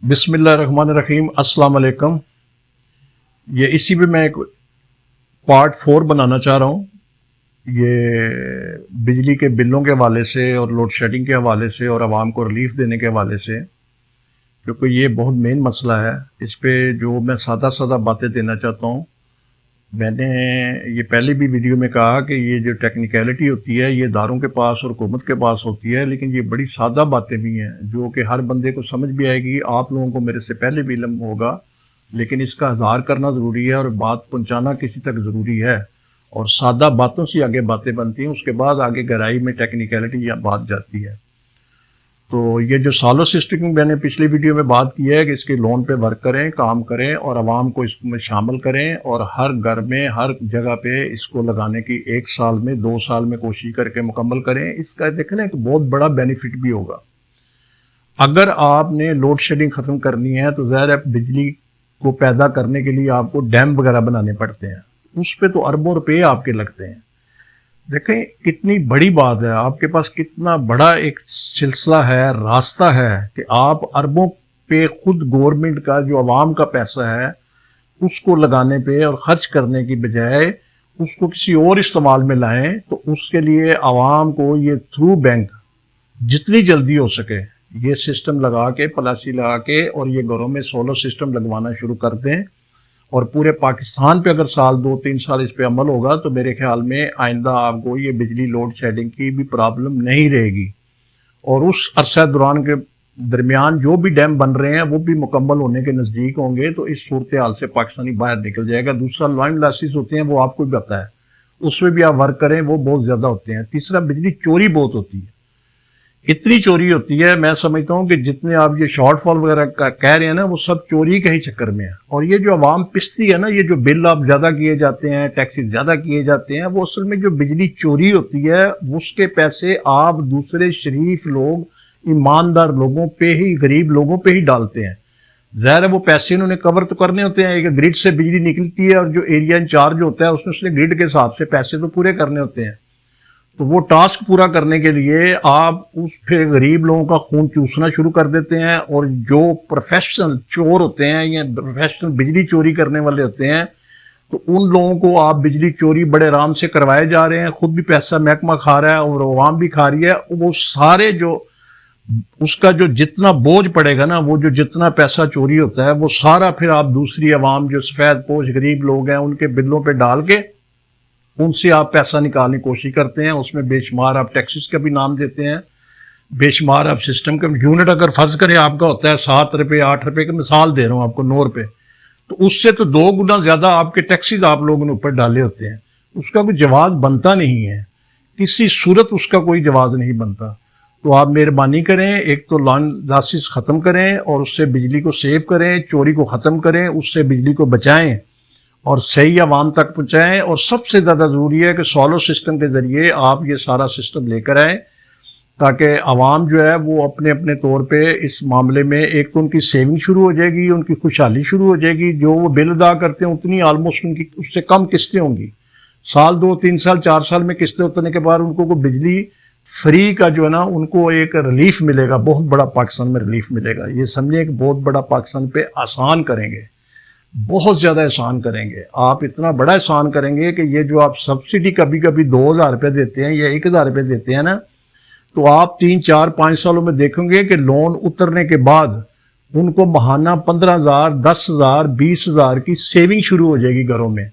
बिस्मिल्लाहिर्रहमानिर्रहीम, अस्सलाम वालेकुम। ये इसी पे मैं एक पार्ट 4 बनाना चाह रहा हूँ। ये बिजली के बिलों के हवाले से और लोड शेडिंग के हवाले से और आवाम को रिलीफ देने के हवाले से, क्योंकि ये बहुत मेन मसला है। इस पे जो मैं सादा सादा बातें देना चाहता हूँ। मैंने ये पहले भी वीडियो में कहा कि ये जो टेक्निकलिटी होती है ये इदारों के पास और हुकूमत के पास होती है, लेकिन ये बड़ी सादा बातें भी हैं जो कि हर बंदे को समझ भी आएगी। आप लोगों को मेरे से पहले भी इल्म होगा, लेकिन इसका इज़हार करना ज़रूरी है और बात पहुंचाना किसी तक ज़रूरी है। और सादा बातों से आगे बातें बनती हैं, उसके बाद आगे गहराई में टेक्निकलिटी या बात जाती है। तो ये जो सालो सिस्टम की मैंने पिछली वीडियो में बात की है कि इसके लोन पे वर्क करें, काम करें और आवाम को इसमें शामिल करें और हर घर में हर जगह पे इसको लगाने की 1 साल में 2 साल में कोशिश करके मुकम्मल करें। इसका देखें ना एक बहुत बड़ा बेनिफिट भी होगा। अगर आपने लोड शेडिंग ख़त्म करनी है तो ज़ाहिर है बिजली को पैदा करने के लिए आपको डैम वगैरह बनाने पड़ते हैं, उस पर तो अरबों रुपये आपके लगते हैं। देखें कितनी बड़ी बात है, आपके पास कितना बड़ा एक सिलसिला है, रास्ता है कि आप अरबों पे खुद गवर्नमेंट का जो आवाम का पैसा है उसको लगाने पे और खर्च करने की बजाय उसको किसी और इस्तेमाल में लाएं। तो उसके लिए आवाम को ये थ्रू बैंक जितनी जल्दी हो सके ये सिस्टम लगा के, पॉलिसी लगा के और ये घरों में सोलर सिस्टम लगवाना शुरू कर दें। और पूरे पाकिस्तान पे अगर साल 2-3 साल इस पे अमल होगा तो मेरे ख्याल में आइंदा आपको ये बिजली लोड शेडिंग की भी प्रॉब्लम नहीं रहेगी। और उस अरसा दौरान के दरमियान जो भी डैम बन रहे हैं वो भी मुकम्मल होने के नज़दीक होंगे, तो इस सूरत हाल से पाकिस्तानी बाहर निकल जाएगा। दूसरा लॉन्ग लॉसेस होते हैं, वो आपको भी पता है, उसमें भी आप वर्क करें, वो बहुत ज़्यादा होते हैं। तीसरा बिजली चोरी बहुत होती है, इतनी चोरी होती है, मैं समझता हूँ कि जितने आप ये शॉर्टफॉल वगैरह कह रहे हैं ना वो सब चोरी के ही चक्कर में है। और ये जो आवाम पिसती है ना, ये जो बिल आप ज़्यादा किए जाते हैं, टैक्सेस ज़्यादा किए जाते हैं, वो असल में जो बिजली चोरी होती है उसके पैसे आप दूसरे शरीफ लोग, ईमानदार लोगों पे ही, गरीब लोगों पे ही डालते हैं। ज़ाहिर है वो पैसे उन्होंने कवर तो करने होते हैं। एक ग्रिड से बिजली निकलती है और जो एरिया इंचार्ज होता है उसने ग्रिड के हिसाब से पैसे तो पूरे करने होते हैं। तो वो टास्क पूरा करने के लिए आप उस फिर गरीब लोगों का खून चूसना शुरू कर देते हैं। और जो प्रोफेशनल चोर होते हैं या प्रोफेशनल बिजली चोरी करने वाले होते हैं, तो उन लोगों को आप बिजली चोरी बड़े आराम से करवाए जा रहे हैं, खुद भी पैसा महकमा खा रहा है और अवाम भी खा रही है। वो सारे जो उसका जो जितना बोझ पड़ेगा ना, वो जो जितना पैसा चोरी होता है वो सारा फिर आप दूसरी अवाम जो सफ़ेद पोश गरीब लोग हैं उनके बिलों पे डाल के उनसे आप पैसा निकालने की कोशिश करते हैं। उसमें बेशुमार आप टैक्सेस का भी नाम देते हैं, बेशुमार आप सिस्टम का यूनिट अगर फर्ज करें आपका होता है 7 रुपये 8 रुपये की, मिसाल दे रहा हूँ आपको 9 रुपये, तो उससे तो 2 गुना ज़्यादा आपके टैक्सेस आप लोगों ने ऊपर डाले होते हैं। उसका कोई जवाब बनता नहीं है, किसी सूरत उसका कोई जवाब नहीं बनता। तो आप मेहरबानी करें, एक तो लॉन्ग लॉसेस ख़त्म करें और उससे बिजली को सेव करें, चोरी को ख़त्म करें, उससे बिजली को बचाएं और सही आवाम तक पहुँचाएँ। और सबसे ज़्यादा ज़रूरी है कि सोलर सिस्टम के ज़रिए आप ये सारा सिस्टम लेकर आएँ, ताकि आवाम जो है वो अपने अपने तौर पे इस मामले में एक तो उनकी सेविंग शुरू हो जाएगी, उनकी खुशहाली शुरू हो जाएगी। जो वो बिल अदा करते हैं उतनी आलमोस्ट उनकी उससे कम किस्तें होंगी। साल 2-3 साल 4 साल में किस्तें उतरने के बाद उनको को बिजली फ्री का जो है ना उनको एक रिलीफ मिलेगा, बहुत बड़ा पाकिस्तान में रिलीफ मिलेगा। ये समझिए कि बहुत बड़ा पाकिस्तान पे आसान करेंगे, बहुत ज़्यादा एहसान करेंगे। आप इतना बड़ा एहसान करेंगे कि ये जो आप सब्सिडी कभी कभी 2000 रुपये देते हैं या 1000 रुपये देते हैं ना, तो आप 3-4-5 सालों में देखेंगे कि लोन उतरने के बाद उनको महाना 15,000 10,000 20,000 की सेविंग शुरू हो जाएगी घरों में।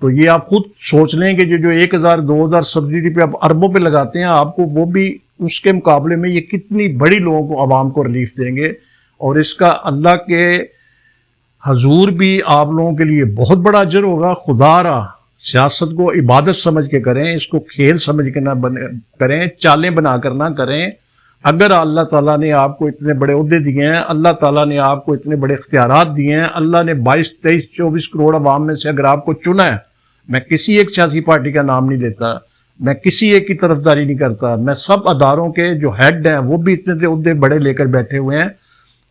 तो ये आप खुद सोच लें कि जो 1000-2000 सब्सिडी पे आप अरबों पे लगाते हैं, आपको वो भी उसके मुकाबले में ये कितनी बड़ी लोगों को, आवाम को रिलीफ देंगे। और इसका अल्लाह के हजूर भी आप लोगों के लिए बहुत बड़ा अजर होगा। खुदारा सियासत को इबादत समझ के करें, इसको खेल समझ के ना करें, चालें बना कर ना करें। अगर अल्लाह ताला ने आपको इतने बड़े ओहदे दिए हैं, अल्लाह ताला ने आपको इतने बड़े इख्तियारात दिए हैं, अल्लाह ने 22-23-24 करोड़ अवाम में से अगर आपको चुना है, मैं किसी एक सियासी पार्टी का नाम नहीं लेता, मैं किसी एक की तरफदारी नहीं करता, मैं सब अदारों के जो हेड हैं वो भी इतने ओहदे बड़े लेकर बैठे हुए हैं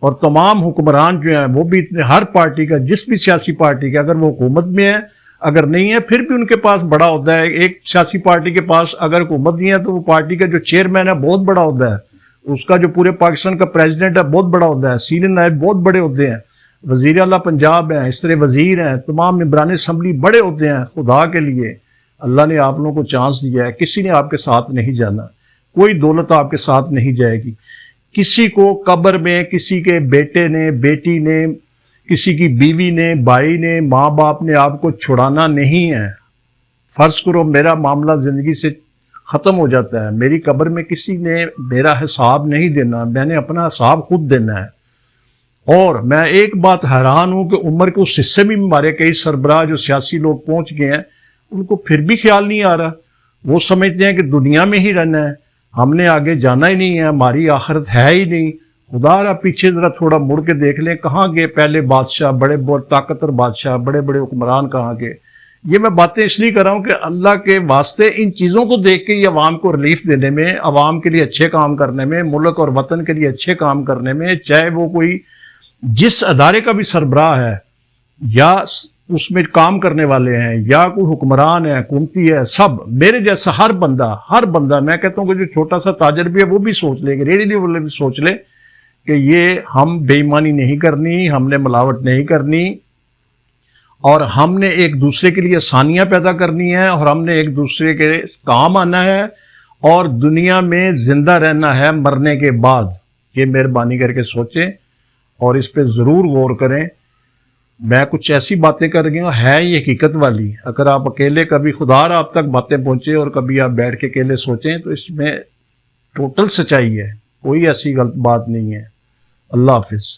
और तमाम हुक्मरान जो हैं वो भी इतने, हर पार्टी का, जिस भी सियासी पार्टी का, अगर वो हुकूमत में है अगर नहीं है फिर भी उनके पास बड़ा ओहदा है। एक सियासी पार्टी के पास अगर हुकूमत नहीं है तो वो पार्टी का जो चेयरमैन है बहुत बड़ा ओहदा है, उसका जो पूरे पाकिस्तान का प्रेसिडेंट है बहुत बड़ा होता है, सीनियर नायब बहुत बड़े होते हैं, वजीर आला पंजाब हैं, इस तरह वजीर हैं, तमाम मेंबरान असम्बली बड़े होते हैं। खुदा के लिए अल्लाह ने आप लोगों को चांस दिया है, किसी ने आपके साथ नहीं जाना, कोई दौलत आपके साथ नहीं जाएगी। किसी को कब्र में किसी के बेटे ने, बेटी ने, किसी की बीवी ने, भाई ने, माँ बाप ने आपको छुड़ाना नहीं है। फर्ज करो मेरा मामला ज़िंदगी से ख़त्म हो जाता है, मेरी कब्र में किसी ने मेरा हिसाब नहीं देना, मैंने अपना हिसाब खुद देना है। और मैं एक बात हैरान हूँ कि उम्र के उस हिस्से में हमारे कई सरबराह जो सियासी लोग पहुँच गए हैं, उनको फिर भी ख्याल नहीं आ रहा। वो समझते हैं कि दुनिया में ही रहना है, हमने आगे जाना ही नहीं है, हमारी आखिरत है ही नहीं। खुदा पीछे ज़रा थोड़ा मुड़ के देख लें, कहाँ गए पहले बादशाह, बड़े बड़े ताकतवर बादशाह, बड़े बड़े हुक्मरान कहाँ गए। ये मैं बातें इसलिए कर रहा हूँ कि अल्लाह के वास्ते इन चीज़ों को देख के ये अवाम को रिलीफ देने में, अवाम के लिए अच्छे काम करने में, मुल्क और वतन के लिए अच्छे काम करने में, चाहे वो कोई जिस अदारे का भी सरबराह है या उसमें काम करने वाले हैं या कोई हुक्मरान है, हुकूमती है, सब मेरे जैसा हर बंदा मैं कहता हूँ कि जो छोटा सा ताजर भी है वो भी सोच ले, रेडी वाले भी सोच ले कि ये हम बेईमानी नहीं करनी, हमने मिलावट नहीं करनी, और हमने एक दूसरे के लिए आसानियाँ पैदा करनी है, और हमने एक दूसरे के काम आना है, और दुनिया में ज़िंदा रहना है मरने के बाद। ये मेहरबानी करके सोचें और इस पे ज़रूर गौर करें। मैं कुछ ऐसी बातें कर गया हूँ, है ये हकीकत वाली। अगर आप अकेले कभी खुदा आप तक बातें पहुँचे और कभी आप बैठ के अकेले सोचें तो इसमें टोटल सच्चाई है, कोई ऐसी गलत बात नहीं है। अल्लाह हाफिज़।